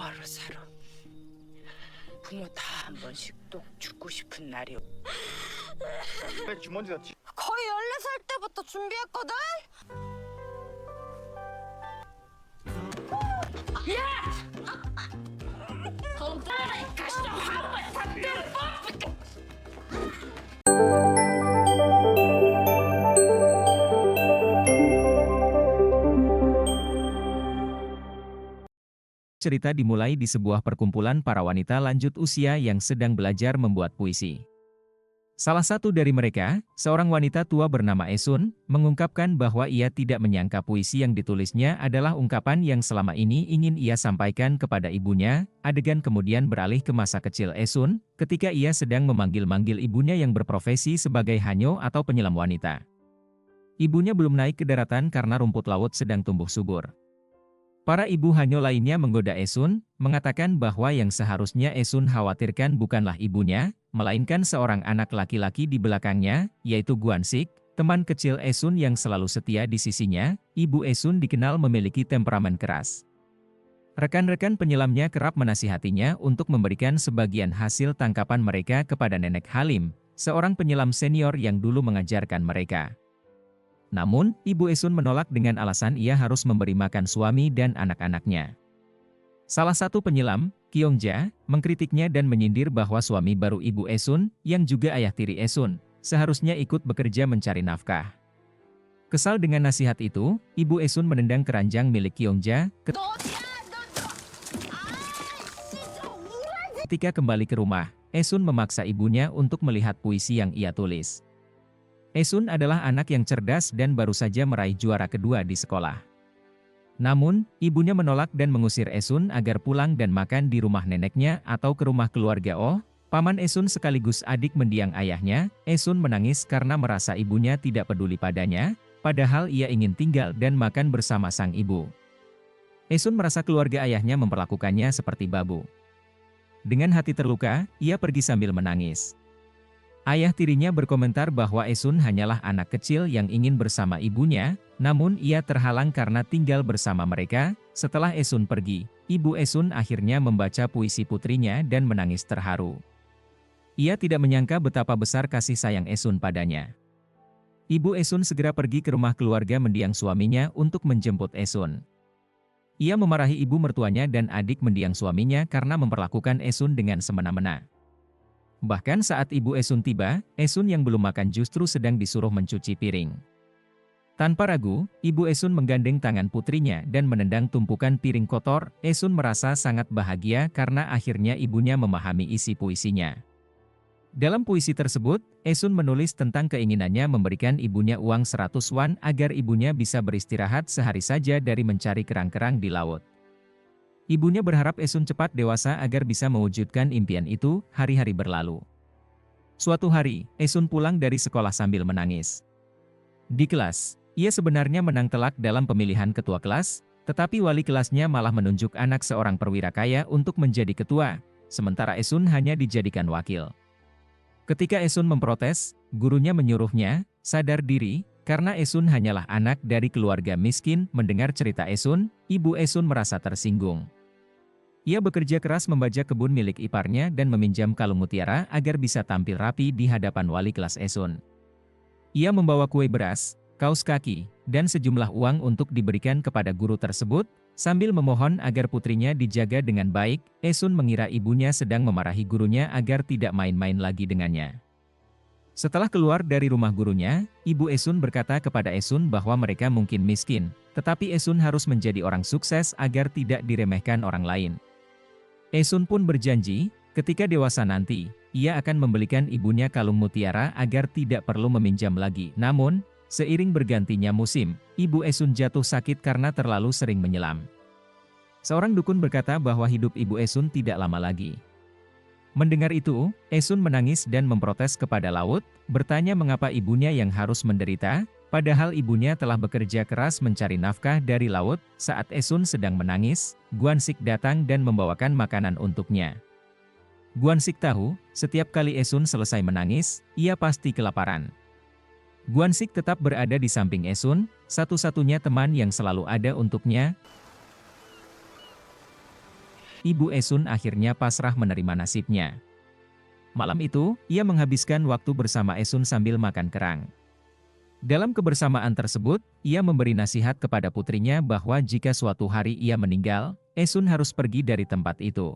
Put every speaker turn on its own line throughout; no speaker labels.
하루살아 부모 다 한 번씩 또 죽고 싶은 날이
주머니 같이.
거의 14살 때부터 준비했거든?
Cerita dimulai di sebuah perkumpulan para wanita lanjut usia yang sedang belajar membuat puisi. Salah satu dari mereka, seorang wanita tua bernama Esun, mengungkapkan bahwa ia tidak menyangka puisi yang ditulisnya adalah ungkapan yang selama ini ingin ia sampaikan kepada ibunya. Adegan kemudian beralih ke masa kecil Esun, ketika ia sedang memanggil-manggil ibunya yang berprofesi sebagai hanyo atau penyelam wanita. Ibunya belum naik ke daratan karena rumput laut sedang tumbuh subur. Para ibu hanyo lainnya menggoda Esun, mengatakan bahwa yang seharusnya Esun khawatirkan bukanlah ibunya, melainkan seorang anak laki-laki di belakangnya, yaitu Guansik, teman kecil Esun yang selalu setia di sisinya. Ibu Esun dikenal memiliki temperamen keras. Rekan-rekan penyelamnya kerap menasihatinya untuk memberikan sebagian hasil tangkapan mereka kepada Nenek Halim, seorang penyelam senior yang dulu mengajarkan mereka. Namun, Ibu Esun menolak dengan alasan ia harus memberi makan suami dan anak-anaknya. Salah satu penyelam, Kyongja, mengkritiknya dan menyindir bahwa suami baru Ibu Esun, yang juga ayah tiri Esun, seharusnya ikut bekerja mencari nafkah. Kesal dengan nasihat itu, Ibu Esun menendang keranjang milik Kyongja. Ketika kembali ke rumah, Esun memaksa ibunya untuk melihat puisi yang ia tulis. Esun adalah anak yang cerdas dan baru saja meraih juara kedua di sekolah. Namun, ibunya menolak dan mengusir Esun agar pulang dan makan di rumah neneknya atau ke rumah keluarga paman Esun sekaligus adik mendiang ayahnya. Esun menangis karena merasa ibunya tidak peduli padanya, padahal ia ingin tinggal dan makan bersama sang ibu. Esun merasa keluarga ayahnya memperlakukannya seperti babu. Dengan hati terluka, ia pergi sambil menangis. Ayah tirinya berkomentar bahwa Esun hanyalah anak kecil yang ingin bersama ibunya, namun ia terhalang karena tinggal bersama mereka. Setelah Esun pergi, Ibu Esun akhirnya membaca puisi putrinya dan menangis terharu. Ia tidak menyangka betapa besar kasih sayang Esun padanya. Ibu Esun segera pergi ke rumah keluarga mendiang suaminya untuk menjemput Esun. Ia memarahi ibu mertuanya dan adik mendiang suaminya karena memperlakukan Esun dengan semena-mena. Bahkan saat Ibu Esun tiba, Esun yang belum makan justru sedang disuruh mencuci piring. Tanpa ragu, Ibu Esun menggandeng tangan putrinya dan menendang tumpukan piring kotor. Esun merasa sangat bahagia karena akhirnya ibunya memahami isi puisinya. Dalam puisi tersebut, Esun menulis tentang keinginannya memberikan ibunya uang 100 won agar ibunya bisa beristirahat sehari saja dari mencari kerang-kerang di laut. Ibunya berharap Esun cepat dewasa agar bisa mewujudkan impian itu. Hari-hari berlalu. Suatu hari, Esun pulang dari sekolah sambil menangis. Di kelas, ia sebenarnya menang telak dalam pemilihan ketua kelas, tetapi wali kelasnya malah menunjuk anak seorang perwira kaya untuk menjadi ketua, sementara Esun hanya dijadikan wakil. Ketika Esun memprotes, gurunya menyuruhnya sadar diri, karena Esun hanyalah anak dari keluarga miskin. Mendengar cerita Esun, Ibu Esun merasa tersinggung. Ia bekerja keras membajak kebun milik iparnya dan meminjam kalung mutiara agar bisa tampil rapi di hadapan wali kelas Esun. Ia membawa kue beras, kaos kaki, dan sejumlah uang untuk diberikan kepada guru tersebut, sambil memohon agar putrinya dijaga dengan baik. Esun mengira ibunya sedang memarahi gurunya agar tidak main-main lagi dengannya. Setelah keluar dari rumah gurunya, Ibu Esun berkata kepada Esun bahwa mereka mungkin miskin, tetapi Esun harus menjadi orang sukses agar tidak diremehkan orang lain. Esun pun berjanji, ketika dewasa nanti, ia akan membelikan ibunya kalung mutiara agar tidak perlu meminjam lagi. Namun, seiring bergantinya musim, Ibu Esun jatuh sakit karena terlalu sering menyelam. Seorang dukun berkata bahwa hidup Ibu Esun tidak lama lagi. Mendengar itu, Esun menangis dan memprotes kepada laut, bertanya mengapa ibunya yang harus menderita, padahal ibunya telah bekerja keras mencari nafkah dari laut. Saat Esun sedang menangis, Guansik datang dan membawakan makanan untuknya. Guansik tahu, setiap kali Esun selesai menangis, ia pasti kelaparan. Guansik tetap berada di samping Esun, satu-satunya teman yang selalu ada untuknya. Ibu Esun akhirnya pasrah menerima nasibnya. Malam itu, ia menghabiskan waktu bersama Esun sambil makan kerang. Dalam kebersamaan tersebut, ia memberi nasihat kepada putrinya bahwa jika suatu hari ia meninggal, Esun harus pergi dari tempat itu.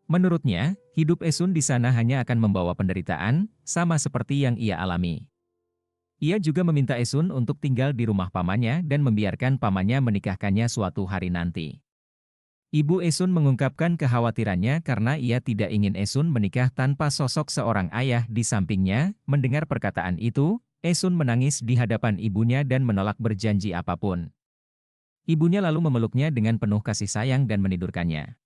Menurutnya, hidup Esun di sana hanya akan membawa penderitaan, sama seperti yang ia alami. Ia juga meminta Esun untuk tinggal di rumah pamannya dan membiarkan pamannya menikahkannya suatu hari nanti. Ibu Esun mengungkapkan kekhawatirannya karena ia tidak ingin Esun menikah tanpa sosok seorang ayah di sampingnya. Mendengar perkataan itu, Esun menangis di hadapan ibunya dan menolak berjanji apapun. Ibunya lalu memeluknya dengan penuh kasih sayang dan menidurkannya.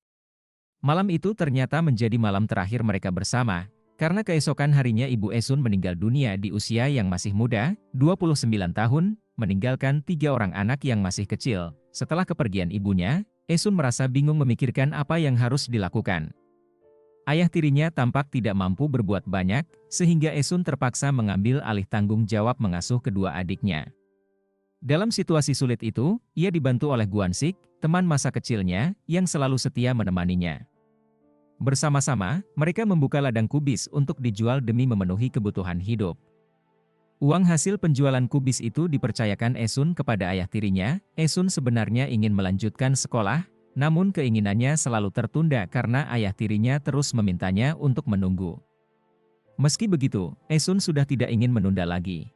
Malam itu ternyata menjadi malam terakhir mereka bersama, karena keesokan harinya Ibu Esun meninggal dunia di usia yang masih muda, 29 tahun, meninggalkan 3 orang anak yang masih kecil. Setelah kepergian ibunya, Esun merasa bingung memikirkan apa yang harus dilakukan. Ayah tirinya tampak tidak mampu berbuat banyak, sehingga Esun terpaksa mengambil alih tanggung jawab mengasuh kedua adiknya. Dalam situasi sulit itu, ia dibantu oleh Guansik, teman masa kecilnya, yang selalu setia menemaninya. Bersama-sama, mereka membuka ladang kubis untuk dijual demi memenuhi kebutuhan hidup. Uang hasil penjualan kubis itu dipercayakan Esun kepada ayah tirinya. Esun sebenarnya ingin melanjutkan sekolah, namun keinginannya selalu tertunda karena ayah tirinya terus memintanya untuk menunggu. Meski begitu, Esun sudah tidak ingin menunda lagi.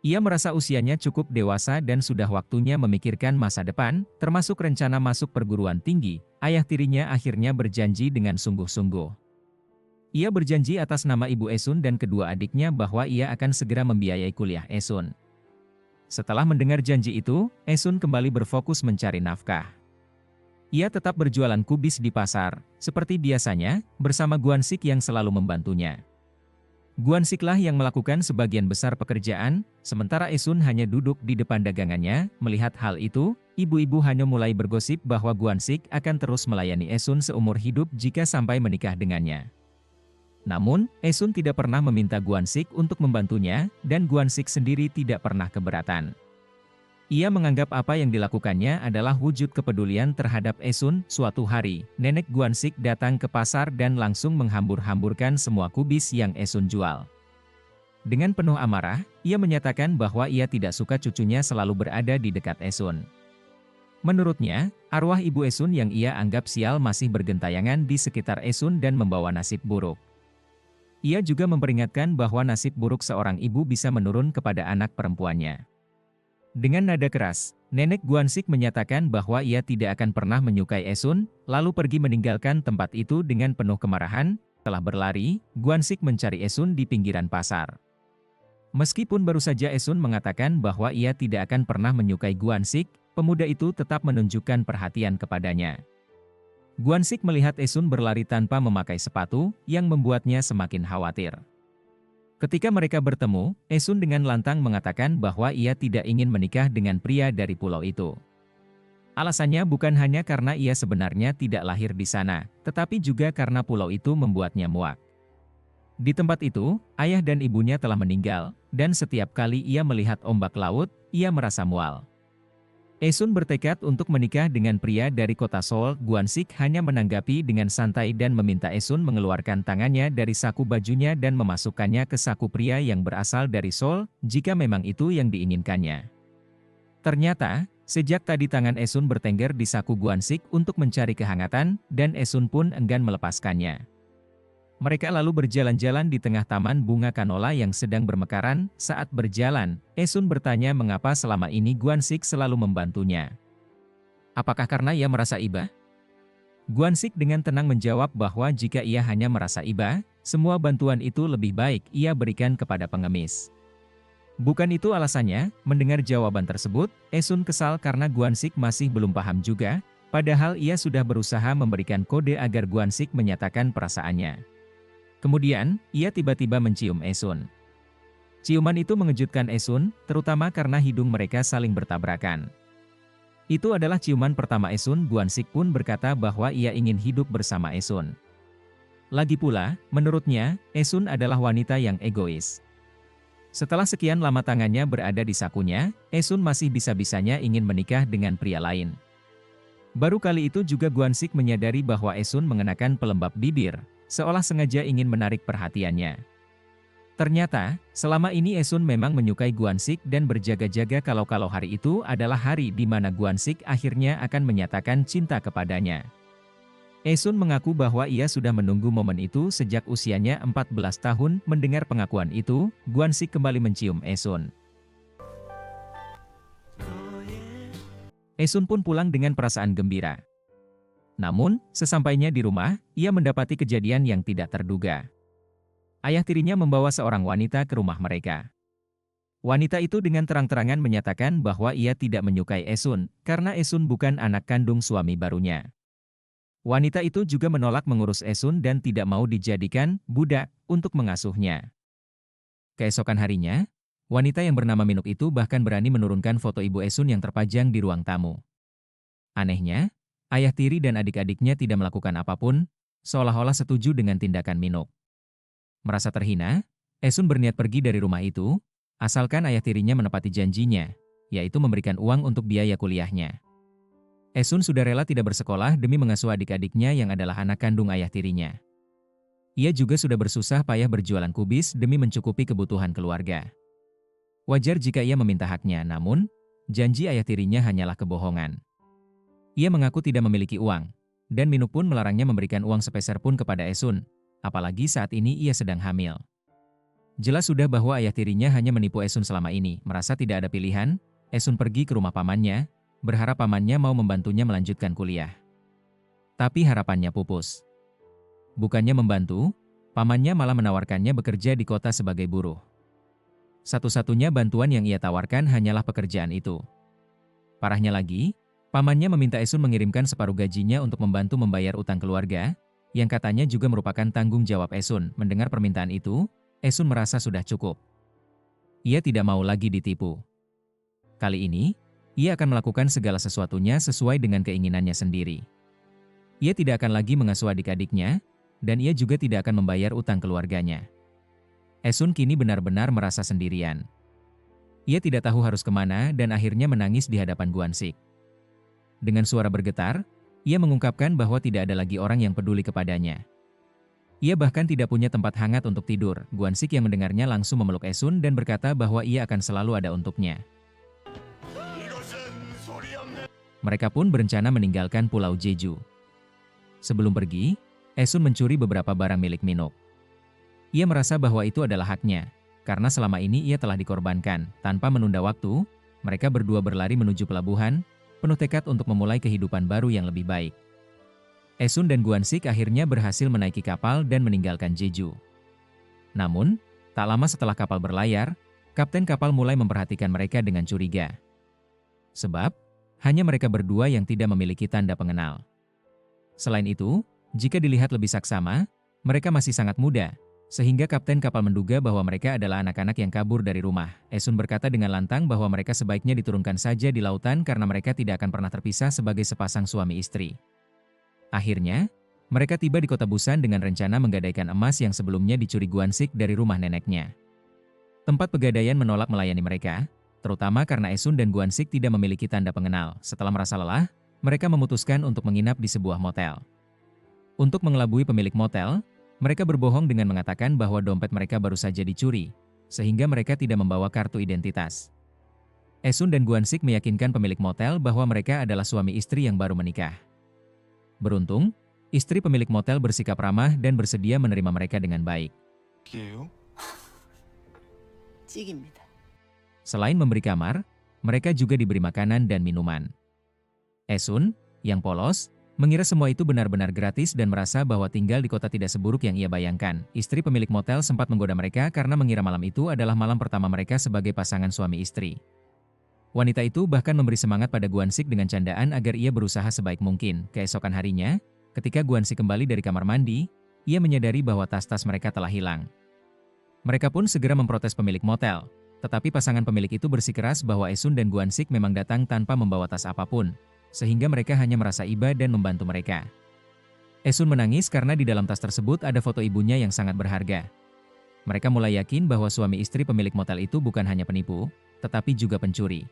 Ia merasa usianya cukup dewasa dan sudah waktunya memikirkan masa depan, termasuk rencana masuk perguruan tinggi. Ayah tirinya akhirnya berjanji dengan sungguh-sungguh. Ia berjanji atas nama Ibu Esun dan kedua adiknya bahwa ia akan segera membiayai kuliah Esun. Setelah mendengar janji itu, Esun kembali berfokus mencari nafkah. Ia tetap berjualan kubis di pasar, seperti biasanya, bersama Guansik yang selalu membantunya. Guansiklah yang melakukan sebagian besar pekerjaan, sementara Esun hanya duduk di depan dagangannya. Melihat hal itu, ibu-ibu hanya mulai bergosip bahwa Guansik akan terus melayani Esun seumur hidup jika sampai menikah dengannya. Namun, Esun tidak pernah meminta Guansik untuk membantunya, dan Guansik sendiri tidak pernah keberatan. Ia menganggap apa yang dilakukannya adalah wujud kepedulian terhadap Esun. Suatu hari, nenek Guansik datang ke pasar dan langsung menghambur-hamburkan semua kubis yang Esun jual. Dengan penuh amarah, ia menyatakan bahwa ia tidak suka cucunya selalu berada di dekat Esun. Menurutnya, arwah ibu Esun yang ia anggap sial masih bergentayangan di sekitar Esun dan membawa nasib buruk. Ia juga memperingatkan bahwa nasib buruk seorang ibu bisa menurun kepada anak perempuannya. Dengan nada keras, nenek Guansik menyatakan bahwa ia tidak akan pernah menyukai Esun, lalu pergi meninggalkan tempat itu dengan penuh kemarahan. Setelah berlari, Guansik mencari Esun di pinggiran pasar. Meskipun baru saja Esun mengatakan bahwa ia tidak akan pernah menyukai Guansik, pemuda itu tetap menunjukkan perhatian kepadanya. Guansik melihat Esun berlari tanpa memakai sepatu, yang membuatnya semakin khawatir. Ketika mereka bertemu, Esun dengan lantang mengatakan bahwa ia tidak ingin menikah dengan pria dari pulau itu. Alasannya bukan hanya karena ia sebenarnya tidak lahir di sana, tetapi juga karena pulau itu membuatnya muak. Di tempat itu, ayah dan ibunya telah meninggal, dan setiap kali ia melihat ombak laut, ia merasa mual. Esun bertekad untuk menikah dengan pria dari kota Seoul. Guansik hanya menanggapi dengan santai dan meminta Esun mengeluarkan tangannya dari saku bajunya dan memasukkannya ke saku pria yang berasal dari Seoul, jika memang itu yang diinginkannya. Ternyata, sejak tadi tangan Esun bertengger di saku Guansik untuk mencari kehangatan, dan Esun pun enggan melepaskannya. Mereka lalu berjalan-jalan di tengah taman bunga kanola yang sedang bermekaran. Saat berjalan, Esun bertanya mengapa selama ini Guansik selalu membantunya. Apakah karena ia merasa iba? Guansik dengan tenang menjawab bahwa jika ia hanya merasa iba, semua bantuan itu lebih baik ia berikan kepada pengemis. Bukan itu alasannya. Mendengar jawaban tersebut, Esun kesal karena Guansik masih belum paham juga, padahal ia sudah berusaha memberikan kode agar Guansik menyatakan perasaannya. Kemudian, ia tiba-tiba mencium Esun. Ciuman itu mengejutkan Esun, terutama karena hidung mereka saling bertabrakan. Itu adalah ciuman pertama Esun. Guansik pun berkata bahwa ia ingin hidup bersama Esun. Lagi pula, menurutnya, Esun adalah wanita yang egois. Setelah sekian lama tangannya berada di sakunya, Esun masih bisa-bisanya ingin menikah dengan pria lain. Baru kali itu juga Guansik menyadari bahwa Esun mengenakan pelembab bibir, seolah sengaja ingin menarik perhatiannya. Ternyata, selama ini Esun memang menyukai Guansik dan berjaga-jaga kalau hari itu adalah hari di mana Guansik akhirnya akan menyatakan cinta kepadanya. Esun mengaku bahwa ia sudah menunggu momen itu sejak usianya 14 tahun. Mendengar pengakuan itu, Guansik kembali mencium Esun. Esun pun pulang dengan perasaan gembira. Namun, sesampainya di rumah, ia mendapati kejadian yang tidak terduga. Ayah tirinya membawa seorang wanita ke rumah mereka. Wanita itu dengan terang-terangan menyatakan bahwa ia tidak menyukai Esun, karena Esun bukan anak kandung suami barunya. Wanita itu juga menolak mengurus Esun dan tidak mau dijadikan budak untuk mengasuhnya. Keesokan harinya, wanita yang bernama Minuk itu bahkan berani menurunkan foto ibu Esun yang terpajang di ruang tamu. Anehnya, ayah tiri dan adik-adiknya tidak melakukan apapun, seolah-olah setuju dengan tindakan Minuk. Merasa terhina, Esun berniat pergi dari rumah itu, asalkan ayah tirinya menepati janjinya, yaitu memberikan uang untuk biaya kuliahnya. Esun sudah rela tidak bersekolah demi mengasuh adik-adiknya yang adalah anak kandung ayah tirinya. Ia juga sudah bersusah payah berjualan kubis demi mencukupi kebutuhan keluarga. Wajar jika ia meminta haknya, namun, janji ayah tirinya hanyalah kebohongan. Ia mengaku tidak memiliki uang, dan Minuk pun melarangnya memberikan uang sepeser pun kepada Esun, apalagi saat ini ia sedang hamil. Jelas sudah bahwa ayah tirinya hanya menipu Esun selama ini. Merasa tidak ada pilihan, Esun pergi ke rumah pamannya, berharap pamannya mau membantunya melanjutkan kuliah. Tapi harapannya pupus. Bukannya membantu, pamannya malah menawarkannya bekerja di kota sebagai buruh. Satu-satunya bantuan yang ia tawarkan hanyalah pekerjaan itu. Parahnya lagi, pamannya meminta Esun mengirimkan separuh gajinya untuk membantu membayar utang keluarga, yang katanya juga merupakan tanggung jawab Esun. Mendengar permintaan itu, Esun merasa sudah cukup. Ia tidak mau lagi ditipu. Kali ini, ia akan melakukan segala sesuatunya sesuai dengan keinginannya sendiri. Ia tidak akan lagi mengasuh adik-adiknya, dan ia juga tidak akan membayar utang keluarganya. Esun kini benar-benar merasa sendirian. Ia tidak tahu harus kemana dan akhirnya menangis di hadapan Guansik. Dengan suara bergetar, ia mengungkapkan bahwa tidak ada lagi orang yang peduli kepadanya. Ia bahkan tidak punya tempat hangat untuk tidur. Guansik yang mendengarnya langsung memeluk Esun dan berkata bahwa ia akan selalu ada untuknya. Mereka pun berencana meninggalkan Pulau Jeju. Sebelum pergi, Esun mencuri beberapa barang milik Minuk. Ia merasa bahwa itu adalah haknya, karena selama ini ia telah dikorbankan. Tanpa menunda waktu, mereka berdua berlari menuju pelabuhan, penuh tekad untuk memulai kehidupan baru yang lebih baik. Esun dan Guansik akhirnya berhasil menaiki kapal dan meninggalkan Jeju. Namun, tak lama setelah kapal berlayar, kapten kapal mulai memperhatikan mereka dengan curiga. Sebab, hanya mereka berdua yang tidak memiliki tanda pengenal. Selain itu, jika dilihat lebih saksama, mereka masih sangat muda, sehingga kapten kapal menduga bahwa mereka adalah anak-anak yang kabur dari rumah. Esun berkata dengan lantang bahwa mereka sebaiknya diturunkan saja di lautan karena mereka tidak akan pernah terpisah sebagai sepasang suami istri. Akhirnya, mereka tiba di kota Busan dengan rencana menggadaikan emas yang sebelumnya dicuri Guansik dari rumah neneknya. Tempat pegadaian menolak melayani mereka, terutama karena Esun dan Guansik tidak memiliki tanda pengenal. Setelah merasa lelah, mereka memutuskan untuk menginap di sebuah motel. Untuk mengelabui pemilik motel, mereka berbohong dengan mengatakan bahwa dompet mereka baru saja dicuri, sehingga mereka tidak membawa kartu identitas. Esun dan Guansik meyakinkan pemilik motel bahwa mereka adalah suami istri yang baru menikah. Beruntung, istri pemilik motel bersikap ramah dan bersedia menerima mereka dengan baik. Selain memberi kamar, mereka juga diberi makanan dan minuman. Esun, yang polos, mengira semua itu benar-benar gratis dan merasa bahwa tinggal di kota tidak seburuk yang ia bayangkan. Istri pemilik motel sempat menggoda mereka karena mengira malam itu adalah malam pertama mereka sebagai pasangan suami istri. Wanita itu bahkan memberi semangat pada Guansik dengan candaan agar ia berusaha sebaik mungkin. Keesokan harinya, ketika Guansik kembali dari kamar mandi, ia menyadari bahwa tas-tas mereka telah hilang. Mereka pun segera memprotes pemilik motel, tetapi pasangan pemilik itu bersikeras bahwa Esun dan Guansik memang datang tanpa membawa tas apapun, sehingga mereka hanya merasa iba dan membantu mereka. Esun menangis karena di dalam tas tersebut ada foto ibunya yang sangat berharga. Mereka mulai yakin bahwa suami istri pemilik motel itu bukan hanya penipu, tetapi juga pencuri.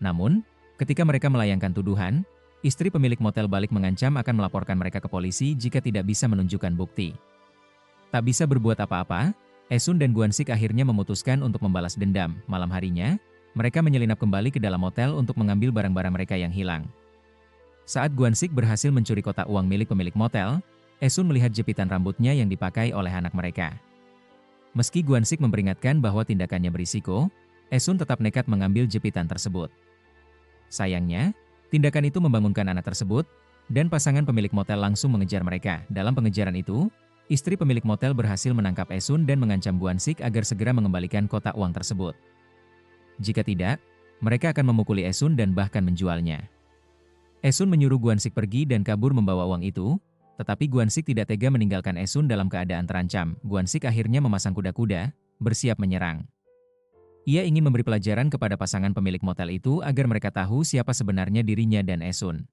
Namun, ketika mereka melayangkan tuduhan, Istri pemilik motel balik mengancam akan melaporkan mereka ke polisi jika tidak bisa menunjukkan bukti. Tak bisa berbuat apa-apa, Esun dan Gwansik akhirnya memutuskan untuk membalas dendam. Malam harinya, mereka menyelinap kembali ke dalam motel untuk mengambil barang-barang mereka yang hilang. Saat Gwansik berhasil mencuri kotak uang milik pemilik motel, Esun melihat jepitan rambutnya yang dipakai oleh anak mereka. Meski Gwansik memperingatkan bahwa tindakannya berisiko, Esun tetap nekat mengambil jepitan tersebut. Sayangnya, tindakan itu membangunkan anak tersebut, dan pasangan pemilik motel langsung mengejar mereka. Dalam pengejaran itu, istri pemilik motel berhasil menangkap Esun dan mengancam Gwansik agar segera mengembalikan kotak uang tersebut. Jika tidak, mereka akan memukuli Esun dan bahkan menjualnya. Esun menyuruh Gwansik pergi dan kabur membawa uang itu, tetapi Gwansik tidak tega meninggalkan Esun dalam keadaan terancam. Gwansik akhirnya memasang kuda-kuda, bersiap menyerang. Ia ingin memberi pelajaran kepada pasangan pemilik motel itu agar mereka tahu siapa sebenarnya dirinya dan Esun.